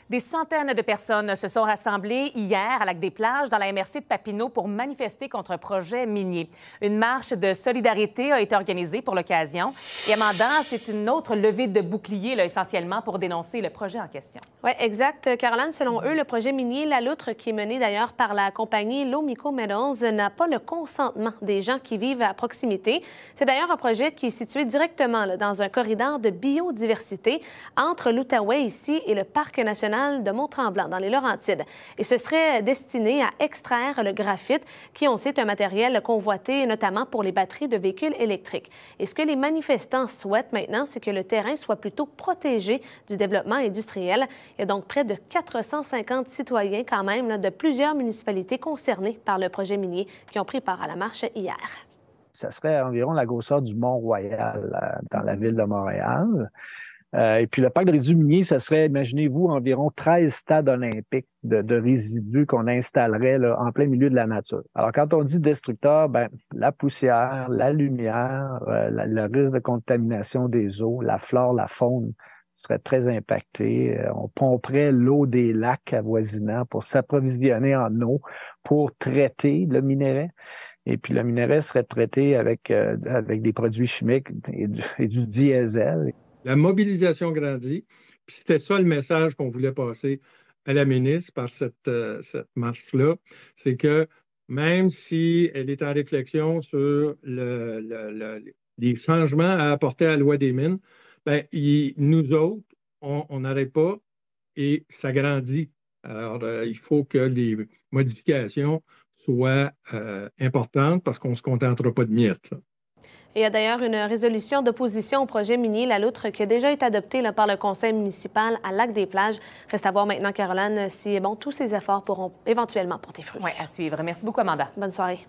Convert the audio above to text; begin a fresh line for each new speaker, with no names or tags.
Des centaines de personnes se sont rassemblées hier à Lac-des-Plages dans la MRC de Papineau pour manifester contre un projet minier. Une marche de solidarité a été organisée pour l'occasion. Et Amanda, c'est une autre levée de bouclier, essentiellement, pour dénoncer le projet en question.
Oui, exact. Caroline, selon eux, le projet minier La Loutre, qui est mené d'ailleurs par la compagnie Lomico Metals, n'a pas le consentement des gens qui vivent à proximité. C'est d'ailleurs un projet qui est situé directement dans un corridor de biodiversité entre l'Outaouais ici et le Parc national de Mont-Tremblant, dans les Laurentides. Et ce serait destiné à extraire le graphite, qui, on sait, est un matériel convoité notamment pour les batteries de véhicules électriques. Et ce que les manifestants souhaitent maintenant, c'est que le terrain soit plutôt protégé du développement industriel. Il y a donc près de 450 citoyens quand même de plusieurs municipalités concernées par le projet minier qui ont pris part à la marche hier.
Ça serait environ la grosseur du Mont-Royal dans la ville de Montréal. Et puis le parc de résidus miniers, ça serait, imaginez-vous, environ 13 stades olympiques de résidus qu'on installerait là, en plein milieu de la nature. Alors quand on dit destructeur, la poussière, la lumière, le risque de contamination des eaux, la flore, la faune serait très impacté. On pomperait l'eau des lacs avoisinants pour s'approvisionner en eau, pour traiter le minerai. Et puis le minerai serait traité avec des produits chimiques et du diesel.
La mobilisation grandit. Puis c'était ça le message qu'on voulait passer à la ministre par cette marche-là. C'est que même si elle est en réflexion sur les changements à apporter à la loi des mines, nous autres, on n'arrête pas et ça grandit. Alors, il faut que les modifications soient importantes parce qu'on ne se contentera pas de miettes, là.
Et il y a d'ailleurs une résolution d'opposition au projet minier La Loutre qui a déjà été adoptée par le conseil municipal à Lac-des-Plages. Reste à voir maintenant, Caroline, si tous ces efforts pourront éventuellement porter fruit.
Oui, à suivre. Merci beaucoup, Amanda.
Bonne soirée.